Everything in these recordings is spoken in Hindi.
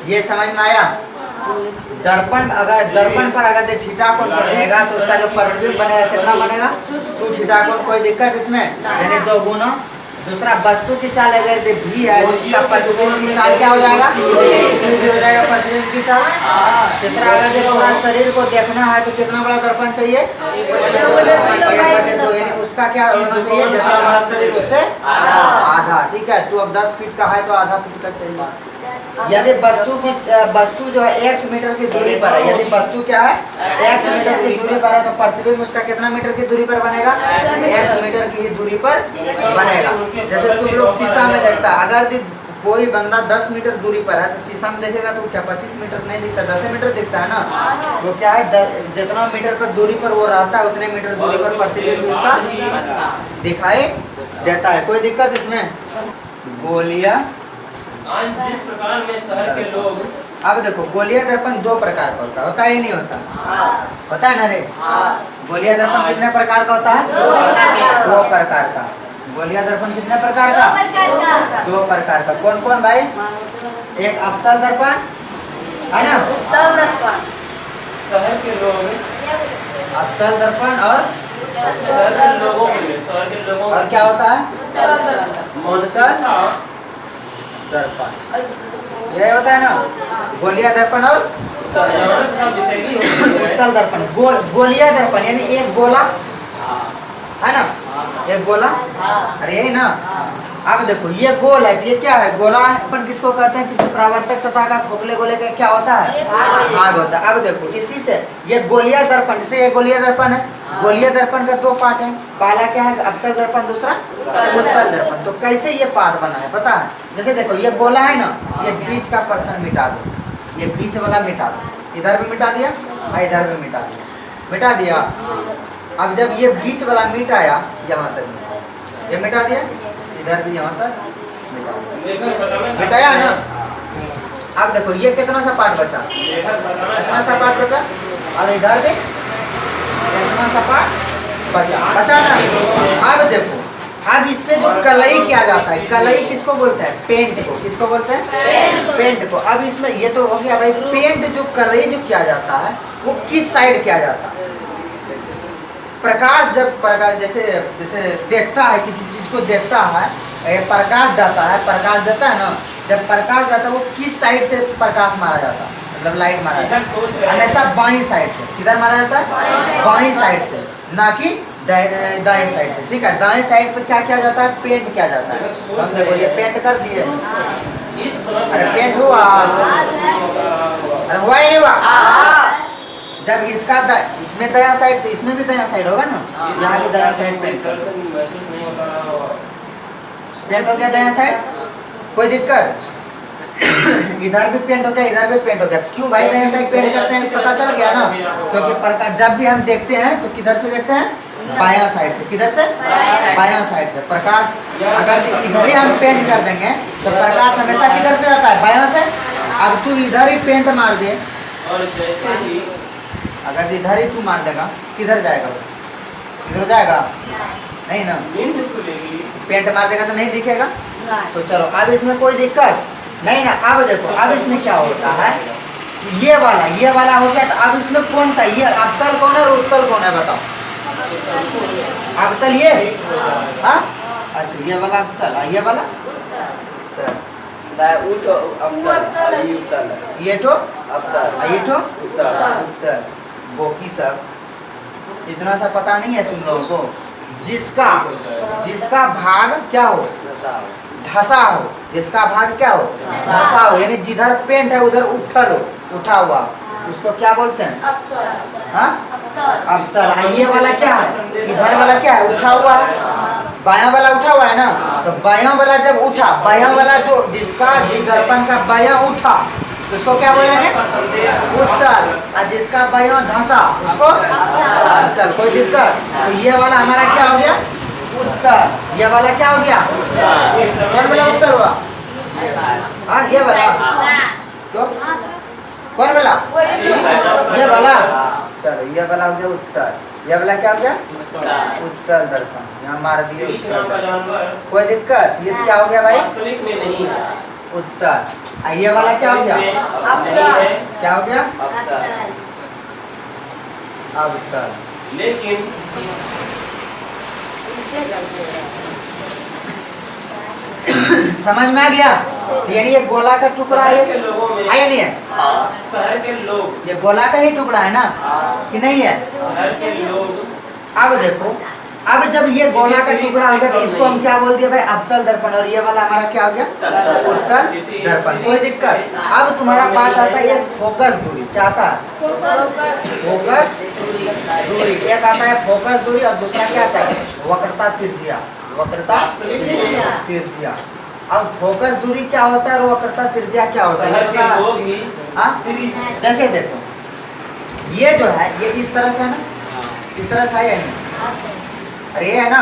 ये समझ में आया। दर्पण पर अगर थीटा कोण रहेगा तो उसका जो प्रतिबिंब बनेगा कितना बनेगा 2 थीटा कोण। कोई दिक्कत इसमें, यानी 2 गुना। दूसरा वस्तु की चाल अगर भी है तो इसका प्रतिबिंब की चाल क्या हो जाएगा, भी हो जाएगा प्रतिबिंब की चाल। तीसरा अगर पूरा शरीर को देखना है तो कितना बड़ा दर्पण चाहिए 1/2, यानी उसका क्या होना चाहिए जितना बड़ा शरीर उससे आधा। ठीक है, तो अब 10 फीट का है तो आधा फीट का चाहिए। यदि वस्तु जो है x मीटर की दूरी पर है, यदि वस्तु क्या है x मीटर की दूरी पर है तो प्रतिबिंब उसका कितना मीटर की दूरी पर बनेगा, x मीटर की दूरी पर बनेगा। जैसे तुम लोग शीशा में देखता है, अगर कोई बंदा 10 मीटर दूरी पर है तो शीशा में देखेगा तो क्या 25 मीटर नहीं दिखता, 10 मीटर दिखता है ना। तो क्या है जितना मीटर पर दूरी पर वो रहता है उतने मीटर दूरी पर प्रतिबिंब उसका दिखाई देता है। कोई दिक्कत इसमें। गोलिया आज जिस प्रकार में शहर के लोग, अब देखो गोलिया दर्पण 2 प्रकार का होता है ही नहीं होता, होता है ना रे। गोलिया दर्पण कितने प्रकार का होता है 2 प्रकार का। गोलिया दर्पण कितने प्रकार का 2 प्रकार का। कौन कौन भाई, एक अवतल दर्पण है ना, शहर के लोग, अवतल दर्पण और शहर के लोगों और क्या होता है मनसल दर्पण, ये होता है ना गोलिया दर्पण और उत्तल दर्पण। गोलिया दर्पण यानी एक गोला है ना, एक गोला, अरे यही ना। अब देखो ये गोल है तो ये क्या है, गोला अपन किसको कहते हैं, किसी परावर्तक सतह का खोखले गोले का क्या होता है भाग होता है। अब देखो इसी से ये गोलिया दर्पण, जैसे ये गोलिया दर्पण है, गोलिया दर्पण का 2 पार्ट है, पहला क्या है अवतल दर्पण, दूसरा उत्तल दर्पण। तो कैसे ये पार्ट बना है पता है, जैसे देखो ये गोला है ना, ये बीच का पर्सन मिटा दो, ये बीच वाला मिटा दो, इधर भी मिटा दिया और इधर भी मिटा दिया, मिटा दिया। अब जब ये बीच वाला मिटाया यहाँ तक ये मिटा दिया, इधर भी यहाँ तक मिटाया ना। अब देखो ये कितना सा पार्ट बचा, कितना सा पार्ट बचा, और इधर भी कितना सा पार्ट बचा ना। अब देखो अब इसमें जो कलई किया जाता है, कलई किसको बोलते हैं, पेंट को, किसको बोलते हैं पेंट को। अब इसमें ये तो हो गया भाई पेंट, जो कलई जो किया जाता है वो किस साइड किया जाता है, प्रकाश जब जैसे देखता है किसी चीज को देखता है, प्रकाश जाता है, प्रकाश देता है ना, जब प्रकाश जाता है वो किस साइड से प्रकाश मारा जाता है, मतलब लाइट मारा जाता है हमेशा बाईं साइड से। किधर मारा जाता है बाईं साइड से, ना कि दाएं साइड से। ठीक है, दाएं साइड पर क्या किया जाता है, पेंट किया जाता है। हम देखो ये पेंट कर दिए, अरे पेंट हुआ, अरे हुआ ही नहीं हुआ। जब इसका इसमें दायां साइड तो इसमें भी दायां साइड होगा ना, यहाँ भी दायां साइड पेंट कर पेंट हो गया दायां साइड, कोई दिक्कत। इधर भी पेंट हो गया, इधर भी पेंट हो गया। क्यों भाई दायां साइड पेंट करते हैं, पता चल गया ना, क्योंकि प्रकाश जब भी हम देखते हैं तो किधर से देखते हैं, बायां साइड से। किधर से, बायां साइड से। प्रकाश अगर इधर ही हम पेंट कर देंगे तो प्रकाश हमेशा किधर से जाता है, बायां से। अब तू इधर ही पेंट मार दे, और जैसे ही अगर इधर ही तू मार देगा किधर जाएगा, इधर जाएगा नहीं ना, नींद खुलेगी, पेंट मार देगा तो नहीं दिखेगा। तो चलो अब इसमें कोई दिक्कत नहीं ना। अब देखो अब इसमें क्या होता है, ये वाला हो गया, तो अब इसमें कौन सा, ये अवतल कौन है और उत्तल कौन है बताओ। अवतल ये, हाँ अच्छा ये वाला अवतल, ये वाला ये तो अवतल, ये तो उत्तल। बाकी सब इतना सा पता नहीं है तुम लोगों को, जिसका भाग क्या हो, धसा हो, जिसका भाग क्या हो, धसा हो, यानी जिधर पेंट है उधर उठा हुआ, उसको क्या बोलते हैं, हाँ अवतल। ये वाला क्या है, इधर वाला क्या है, उठा हुआ है, बायां वाला उठा हुआ है ना। तो बायां वाला जब उठा, बायां वाला जो जिस दर्पण का बायां उठा उसको क्या बोलेंगे, उत्तल, और जिसका बायां धंसा उसको अवतल। कोई दिक्कत। तो ये वाला हमारा क्या हो गया, उत्तर। ये वाला क्या हो गया, कौन वाला उत्तर हुआ, हाँ ये वाला, तो कौन वाला, ये वाला। चलो ये वाला हो गया उत्तर, ये वाला क्या हो गया, उत्तल दर्पण। यहाँ मार दिए उत्तर। कोई दिक्कत, ये क्या हो गया भाई, वास्तविक में नहीं, उत्तर। ये वाला क्या हो गया? अवतल। क्या हो गया? अवतल। अवतल। लेकिन समझ में आ गया? यानी ये गोला का टुकड़ा है, शहर के लोगों में है या नहीं है? शहर के लोग, ये गोला का ही टुकड़ा है ना, कि नहीं है? शहर के लोग अब देखो, अब जब ये गोला का टुकड़ा हो गया तो इसको हम क्या बोल दिया भाई? अवतल दर्पण। और ये वाला हमारा क्या हो गया? उत्तल दर्पण। कोई दिक्कत? अब तुम्हारा पास आता है एक फोकस दूरी। क्या आता है? फोकस दूरी। एक आता है फोकस दूरी और दूसरा क्या आता है? वक्रता त्रिज्या। वक्रता त्रिज्या। अब फोकस दूरी क्या होता है और वक्रता त्रिज्या क्या होता है? शहर ये के पता है? लोग ही हाँ? त्रिज्या। जैसे देखो, ये जो है ये इस तरह से है ना, इस तरह से है या नहीं? अरे ये है ना,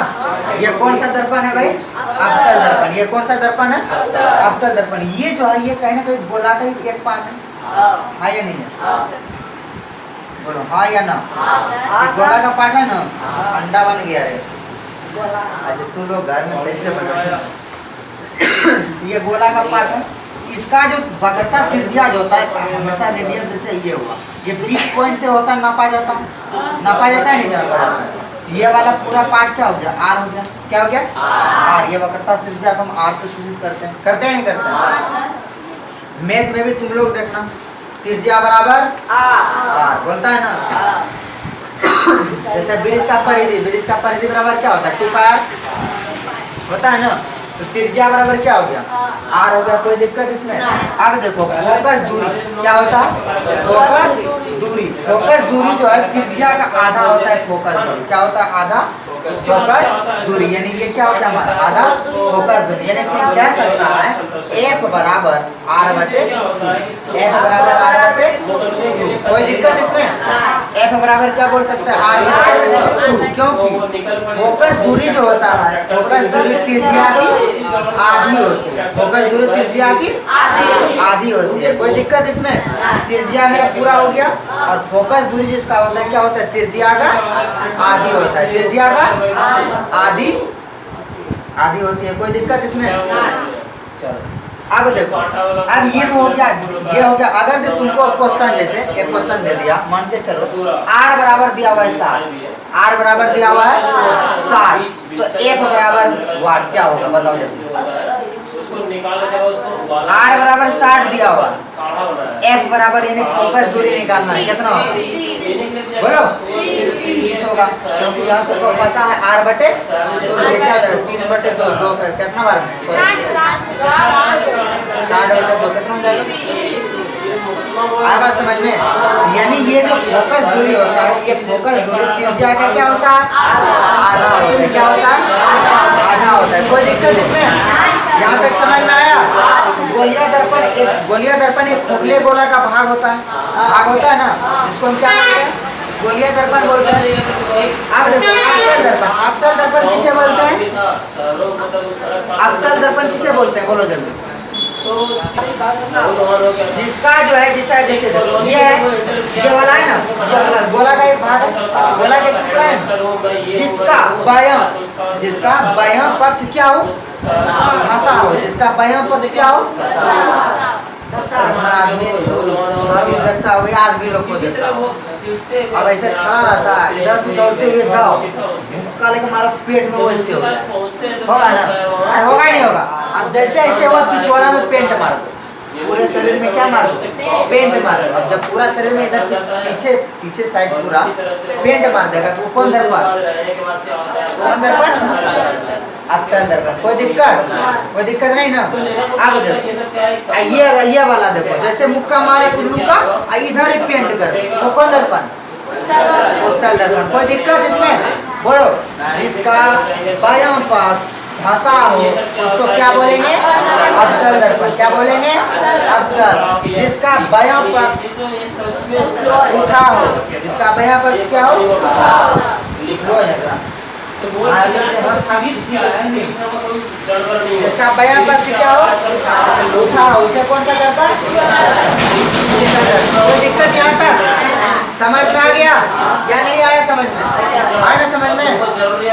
ये कौन सा दर्पण है भाई? अवतल दर्पण। ये कौन सा दर्पण है? अवतल दर्पण। ये जो है ये कहीं ना कहीं गोला का ही एक पार्ट है या नहीं है? बोलो हाँ या ना? ये गोला का पार्ट है ना, अंडा बन गया रे। आज तू लोग घर में सही से बना। ये गोला का पार्ट है। इसका जो वक्रता त्रिज्या जो होता है हमेशा रेडियस जैसे ये हुआ, ये 20 पॉइंट से होता है, नापा जाता है नहीं नापा जाता है। ये वाला पूरा पार्ट क्या हो गया? आर हो गया। क्या हो गया? आर। ये वक्रता त्रिज्या को हम आर से सूचित करते हैं। करते हैं नहीं करते हैं? मैथ में भी तुम लोग देखना, त्रिज्या बराबर आर बोलता है ना। जैसे वृत्त का परिधि बराबर क्या होता है? 2 पाई r होता है ना। तो त्रिज्या बराबर क्या हो गया? आर हो गया। कोई दिक्कत इसमें? अब देखो फोकस दूरी क्या होता है? फोकस दूरी। फोकस दूरी जो है त्रिज्या का आधा होता है। फोकस दूरी क्या होता है? आधा फोकस दूरी। यानी ये क्या हो गया हमारा? आधा फोकस दूरी। यानी तुम कह सकता है F बराबर R बटे 2। F बराबर R बटे 2। कोई दिक्कत इसमें? F बराबर क्या बोल सकते हैं? R बटे 2। क्योंकि फोकस दूरी जो होता है, फोकस दूरी त्रिज्या की आधी होती है। फोकस दूरी त्रिज्या की आधी होती है। कोई दिक्कत इसमें? त्रिज्या मेरा पूरा हो गया और फोकस दूरी जिसका होता है क्या होता है? त्रिज्या का आधी होता है। त्रिज्या का आधी होती है। कोई दिक्कत इसमें? चलो अब देखो, अब ये तो हो गया, ये हो गया। अगर जो तुमको क्वेश्चन जैसे एक क्वेश्चन दे दिया, मान के चलो R बराबर दिया हुआ है 60, R बराबर दिया हुआ है 60, तो F बराबर वाट क्या होगा बताओ जल्दी? R बराबर 60 दिया हुआ, F बराबर यानी फोकस दूरी निकालना है, कितना होगा बोलो? 30 होगा, क्योंकि यहाँ सबको पता है R बटे 30 बटे 2 कितना बार? 60 बटे 2 कितना हो जाएगा? आया बात समझ में? यानी ये जो फोकस दूरी होता है, ये फोकस दूरी त्रिज्या का क्या होता है? आधा होता है। क्या होता है? आधा होता है। कोई दिक्कत इसमें? यहाँ तक समझ में आया? गोलीय दर्पण एक खोखले गोला का भाग होता है ना, जिसको हम क्या बोलते हैं? गोलीय दर्पण बोलते हैं। अब देखो अवतल दर्पण किसे बोलते हैं? अवतल दर्पण किसे बोलते हैं बोलो जल्दी? जिसका जो है जैसे ये है, ये वाला है ना, ये गोला का एक भाग है, गोला का एक टुकड़ा है, जिसका बायां पक्ष क्या हो? धंसा हो। जिसका बायां पक्ष क्या हो? आदमी देखता हो गया, आदमी लोग को देखता हो। अब ऐसे खड़ा रहता है, इधर से दौड़ते हुए जाओ, मुक्का लेके मारो पेट में, वैसे होगा ना? होगा नहीं होगा? अब जैसे ऐसे हुआ पिछवाड़ा में पेंट मार दो, पूरे शरीर में क्या मार दो? पेंट मार दो। अब जब पूरा शरीर में इधर पीछे साइड पूरा पेंट मार देगा तो कौन दर्पण? अवतल दर्पण। कोई दिक्कत नहीं ना? अब देखो ये वाला देखो, जैसे मुक्का मारे उल्लू का, इधर ही पेंट कर दो, वो कौन दर्पण? उत्तल दर्पण। कोई दिक्कत इसमें? बोलो। जिसका बायां पक्ष धंसा हो उसको क्या बोलेंगे? अवतल दर्पण। क्या बोलेंगे? अवतल। जिसका बायां पक्ष उठा हो, जिसका बायां पक्ष क्या हो? जिसका बायां पक्ष क्या हो? उठा हो, उसे कौन सा दर्पण? कोई दिक्कत यहाँ तक समझ में आ गया या नहीं आया? समझ में आया ना? समझ में?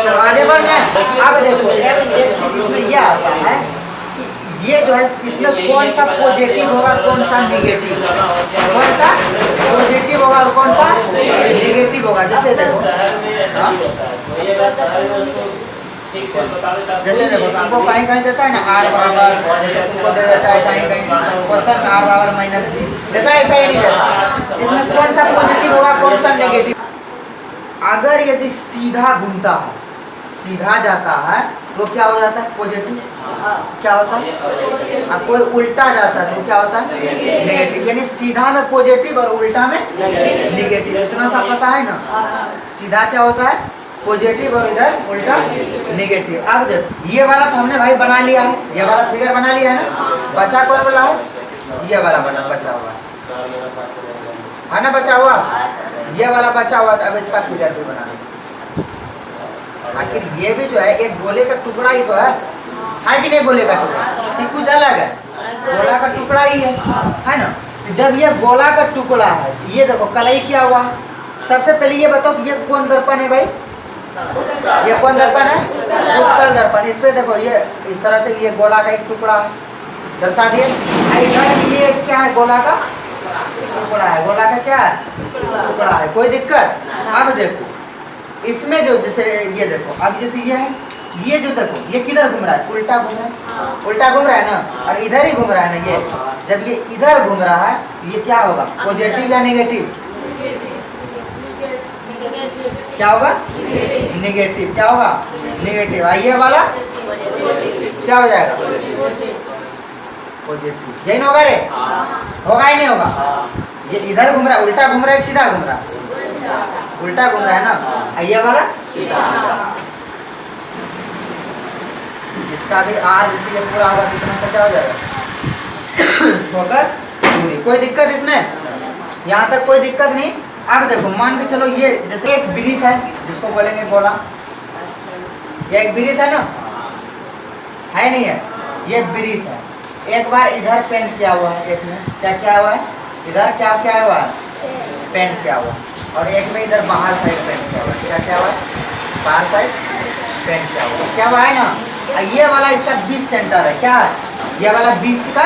चलो आगे बढ़ जाए। अब देखो एक चीज इसमें यह आता है, ये जो है इसमें कौन सा पॉजिटिव होगा कौन सा निगेटिव, कौन सा पॉजिटिव होगा और कौन सा निगेटिव होगा। जैसे देखो शहर में ऐसा नहीं होता है, वही अगर शहर में उसको ठीक से बता देता है। जैसे देखो तुमको कहीं कहीं देता है ना आर बराबर, जैसे तुमको दे देता है कहीं कहीं क्वेश्चन आर बराबर -20 देता है, ऐसा ही नहीं देता। इसमें कौन सा पॉजिटिव होगा कौन सा नेगेटिव। अगर यदि सीधा घूमता है, सीधा जाता है तो क्या हो जाता है पॉजिटिव, क्या होता है, और कोई उल्टा जाता है तो क्या होता है नेगेटिव। यानी सीधा में पॉजिटिव और उल्टा में नेगेटिव, इतना सा पता है ना। सीधा क्या होता है पॉजिटिव और इधर उल्टा नेगेटिव। अब देखो ये वाला तो हमने भाई बना लिया है, ये वाला फिगर बना लिया है ना, बचा कौन वाला है, ये वाला बचा हुआ है ना, बचा हुआ ये वाला बचा हुआ था। अब इसका फिगर भी बना लेंगे। आखिर ये भी जो है एक गोले का टुकड़ा ही तो है कि नहीं, गोले का टुकड़ा ये कुछ अलग है, गोला का टुकड़ा ही है ना। जब ये गोला का टुकड़ा है, ये देखो कलई क्या हुआ। सबसे पहले ये बताओ कि ये कौन दर्पण है भाई, ये कौन दर्पण है, उत्तल दर्पण। इस पे देखो ये इस तरह से ये गोला का एक टुकड़ा है, दर्शा दिए। इधर ये क्या है, गोला का टुकड़ा है, गोला का क्या है टुकड़ा है, कोई दिक्कत। अब देखो इसमें जो जैसे ये देखो, अब जैसे ये है, ये जो देखो ये किधर घूम रहा है, उल्टा घूम रहा है, उल्टा घूम रहा है ना, और इधर ही घूम रहा है ना। ये जब ये इधर घूम रहा है ये क्या होगा, पॉजिटिव या नेगेटिव, क्या होगा नेगेटिव, क्या होगा नेगेटिव। ये वाला क्या हो जाएगा पॉजिटिव, यही ना होगा रे, होगा ही नहीं होगा। ये इधर घूम रहा है, उल्टा घूम रहा है, सीधा घूम रहा है, उल्टा घूम रहा है ना। ये वाला इसका भी आर जैसे ये पूरा होगा कितना सा क्या हो जाएगा फोकस दूरी, कोई दिक्कत इसमें, यहाँ तक कोई दिक्कत नहीं। अब देखो मान के चलो ये जैसे एक वृत्त है जिसको बोलेंगे गोला, ये एक वृत्त है ना, है नहीं है, ये वृत्त है। एक बार इधर पेंट किया हुआ है, एक में क्या क्या हुआ है, इधर क्या क्या हुआ है पेंट किया हुआ, और एक में इधर बाहर साइड पेंट किया हुआ है, क्या क्या हुआ है बाहर साइड पेंट किया हुआ, क्या हुआ है ना। ये वाला इसका बीच सेंटर है, क्या है ये वाला बीच का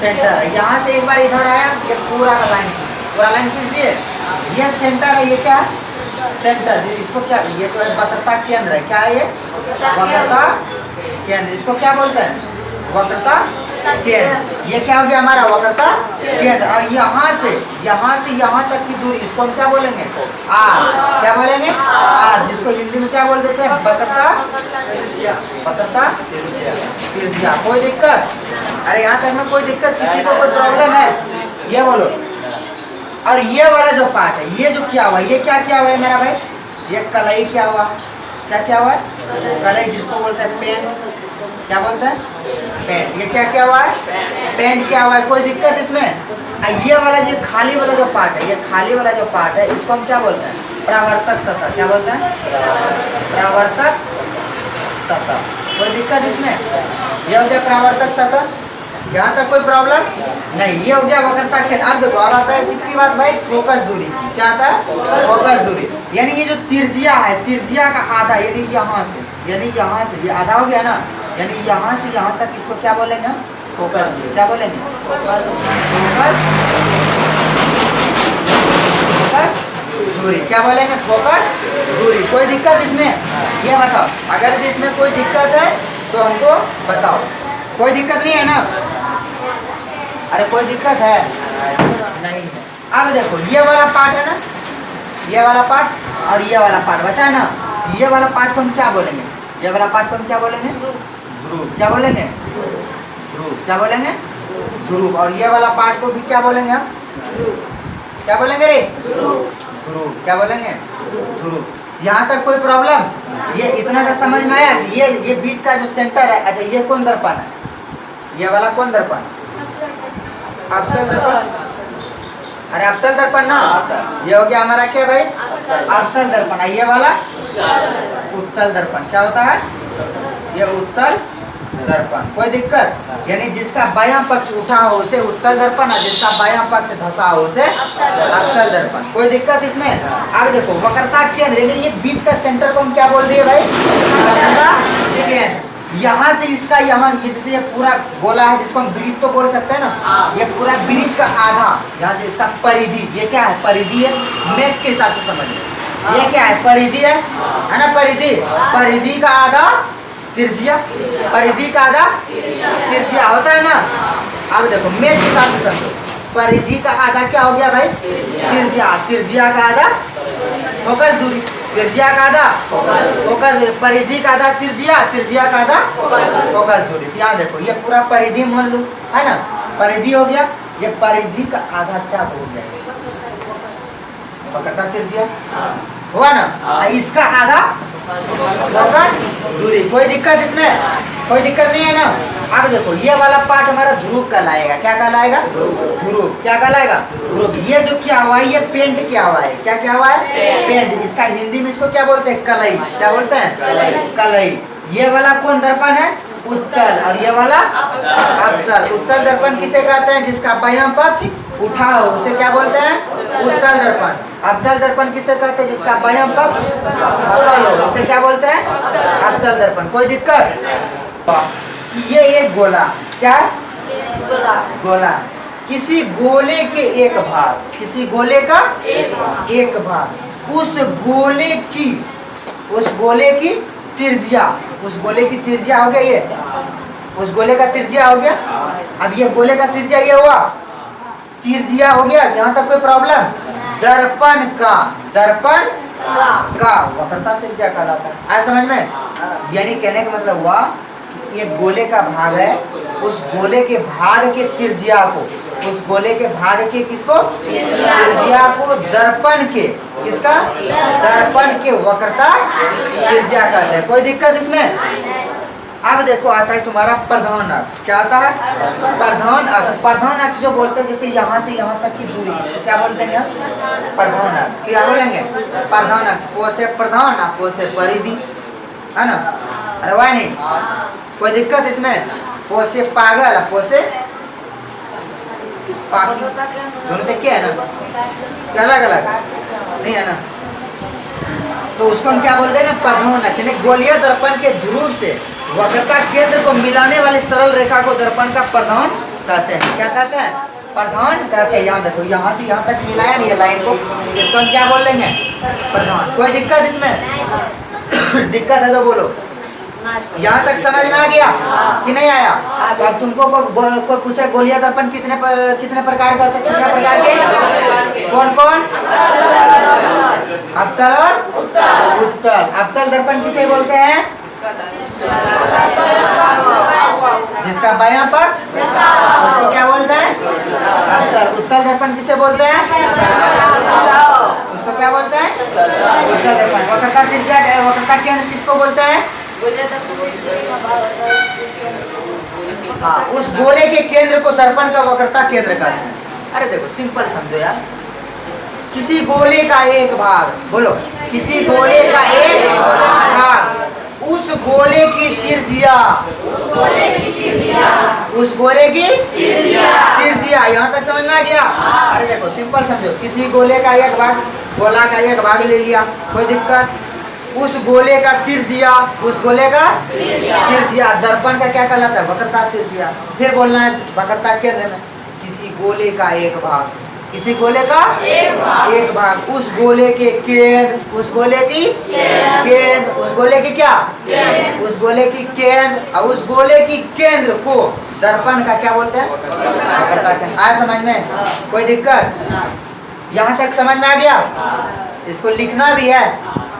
सेंटर है। यहाँ से एक बार इधर आया, ये पूरा का लाइन पूरा लाइन खींच दिए, ये सेंटर है, ये क्या सेंटर, इसको क्या, ये तो है वक्रता केंद्र है, क्या है ये वक्रता केंद्र, इसको क्या बोलते हैं वक्रता केंद्र। ये क्या हो गया हमारा वक्रता केंद्र। और यहाँ से यहाँ तक की दूरी इसको हम क्या बोलेंगे आर, क्या बोलेंगे आर, जिसको हिंदी में क्या बोल देते हैं वक्रता त्रिज्या। कोई दिक्कत, अरे यहाँ तक में कोई दिक्कत, किसी को कोई प्रॉब्लम है ये बोलो। और ये वाला जो पार्ट है, ये जो क्या हुआ, ये क्या क्या हुआ है मेरा भाई, ये कलई क्या हुआ, क्या क्या हुआ है कलई, जिसको बोलते हैं पेंट, क्या बोलते हैं पेंट। ये क्या क्या हुआ है पेंट क्या हुआ है, कोई दिक्कत इसमें। ये वाला जो खाली वाला जो पार्ट है, ये खाली वाला जो पार्ट है, इसको हम क्या बोलते हैं परावर्तक सतह, क्या बोलते हैं परावर्तक सतह। कोई दिक्कत इसमें, ये हो गया परावर्तक सतह, यहाँ तक कोई प्रॉब्लम नहीं। ये हो गया वक्रता केंद्र। अब देखो अब आता है किसकी बात भाई, फोकस दूरी। क्या आता है फोकस दूरी, यानी ये जो त्रिज्या है, त्रिज्या का आधा, यानी यहाँ से ये आधा हो गया ना, यानी यहाँ से यहाँ तक इसको क्या बोलेंगे हम फोकस दूरी, क्या बोलेंगे फोकस दूरी, क्या बोलेंगे फोकस दूरी। कोई दिक्कत इसमें, ये बताओ, अगर इसमें कोई दिक्कत है तो हमको बताओ, कोई दिक्कत नहीं है ना, अरे कोई दिक्कत है नहीं है। अब देखो ये वाला पार्ट है ना, ये वाला पार्ट और ये वाला पार्ट बचा है ना, ये वाला पार्ट को हम क्या बोलेंगे, ये वाला पार्ट को हम क्या बोलेंगे ध्रुव, क्या बोलेंगे ध्रुव, क्या बोलेंगे ध्रुव। और ये वाला पार्ट को भी क्या बोलेंगे हम क्या बोलेंगे रे ध्रुव, क्या बोलेंगे ध्रुव। यहाँ तक कोई प्रॉब्लम, ये इतना सा समझ में आया कि ये बीच का जो सेंटर है। अच्छा ये कौन दर्पण है, ये वाला कौन दर्पण, अवतल दर्पण, अरे अवतल दर्पण ना, ये हो गया हमारा क्या भाई अवतल दर्पण। ये वाला उत्तल दर्पण, क्या होता है ये उत्तल दर्पण। कोई दिक्कत, यानी जिसका बायां पक्ष उठा हो उसे उत्तल दर्पण, और जिसका बायां पक्ष धंसा हो उसे अवतल दर्पण। कोई दिक्कत इसमें। अब देखो वक्रता केंद्र, यानी ये बीच का सेंटर को हम क्या बोल दिए भाई वक्रता केंद्र। यहाँ से इसका यहाँ जैसे ये पूरा गोला है जिसको हम वृत्त तो बोल सकते हैं ना, ये पूरा वृत्त का आधा यहाँ से इसका परिधि, ये क्या है परिधि है, मैथ के हिसाब से समझिए ये क्या है परिधि है ना, परिधि, परिधि का आधा त्रिज्या, परिधि का आधा त्रिज्या होता है ना। अब देखो मैथ के हिसाब से समझो, परिधि का आधा क्या हो गया भाई त्रिज्या, त्रिज्या का आधा फोकस दूरी, त्रिज्या का आधा फोकस दूरी, परिधि का आधा त्रिज्या, त्रिज्या का आधा फोकस दूरी। यहाँ देखो ये पूरा परिधि मान लो है ना, परिधि हो गया, ये परिधि का आधा क्या हो गया वक्रता त्रिज्या हुआ ना, इसका आधा फोकस दूरी। कोई दिक्कत इसमें, कोई दिक्कत नहीं है ना। अब देखो ये वाला पार्ट हमारा ध्रुव कहलाएगा, क्या कहलाएगा ध्रुव, क्या कहलाएगा ध्रुव। ये जो क्या हुआ है ये पेंट क्या हुआ है, क्या क्या हुआ है पेंट, इसका हिंदी में इसको क्या बोलते हैं कलई, क्या बोलते हैं कलई। ये वाला कौन दर्पण है उत्तल, और ये वाला अवतल। उत्तल दर्पण किसे कहते हैं जिसका बायां पक्ष उठा हो उसे क्या बोलते हैं उत्तल दर्पण। अवतल दर्पण किसे कहते हैं जिसका बायां पक्ष अवतल हो उसे क्या बोलते हैं अवतल दर्पण। कोई दिक्कत। ये एक गोला, क्या गोला, किसी गोले के एक भाग, किसी गोले का एक भाग, उस गोले की त्रिज्या, उस गोले की त्रिज्या हो गया ये, उस गोले का त्रिज्या हो गया। अब ये गोले का त्रिज्या ये हुआ त्रिज्या हो गया, यहाँ तक कोई प्रॉब्लम। दर्पण का वक्रता त्रिज्या कहलाता है, आया समझ में। यानी कहने का मतलब हुआ ये गोले का भाग है, उस गोले के भाग के त्रिज्या को, उस गोले के भाग के किसको त्रिज्या को दर्पण के, किसका दर्पण के वक्रता त्रिज्या कहते हैं। कोई दिक्कत इसमें। अब देखो आता है तुम्हारा प्रधान अक्ष, क्या आता है प्रधान अक्ष। प्रधान अक्ष जो बोलते हैं जैसे यहाँ से यहाँ तक की दूरी, इसको क्या बोलते हैं प्रधान अक्ष। क्या बोलेंगे प्रधान अक्ष, पो से प्रधान और पो से परिधि, है ना। अरे वाह नहीं, कोई दिक्कत इसमें। पो से पागल, पो से दोनों तक क्या है ना, क्या अलग अलग नहीं है ना। तो उसको हम क्या बोलते हैं ना प्रधान अक्ष। गोलीय दर्पण के ध्रुव से वक्रता केंद्र को मिलाने वाली सरल रेखा को दर्पण का प्रधान कहते हैं। क्या कहते हैं प्रधान कहते हैं। यहाँ देखो यहाँ से यहाँ तक मिलाया नहीं है लाइन को, इसको हम क्या बोल लेंगे प्रधान। कोई दिक्कत इसमें दिक्कत है तो बोलो। यहाँ तक समझ में आ गया कि नहीं आया। तो अब तुमको कोई पूछा गोलीय दर्पण कितने प्रकार का होता है, कितने प्रकार के, कौन कौन, अवतल और उत्तल। अवतल दर्पण किसे बोलते हैं जिसका बायां पक्ष, उसको क्या बोलते हैं अवतल। उत्तल दर्पण किसे बोलते हैं उसको क्या बोलते हैं उत्तल दर्पण। वक्रता त्रिज्या, वक्रता केंद्र किसको बोलते हैं, हाँ उस गोले के केंद्र को दर्पण का वक्रता केंद्र कहते हैं। अरे देखो सिंपल समझो यार, किसी गोले का एक भाग, बोलो किसी गोले का एक भाग, उस गोले की त्रिज्या, उस गोले की त्रिज्या। यहाँ तक समझ में आ गया। अरे देखो सिंपल समझो, किसी गोले का एक भाग, गोला का एक भाग ले लिया, कोई दिक्कत। उस गोले का त्रिज्या, उस गोले का त्रिज्या दर्पण का क्या कहलाता है वक्रता त्रिज्या। फिर बोलना है वक्रता केंद्र में किसी गोले का एक भाग, किसी गोले का एक भाग, उस गोले के केंद्र, उस गोले की केंद्र, उस गोले की क्या उस गोले की केंद्र, और उस गोले की केंद्र को दर्पण का क्या बोलते हैं वक्रता केंद्र। आया समझ में, कोई दिक्कत। यहाँ तक समझ में आ गया। इसको लिखना भी है।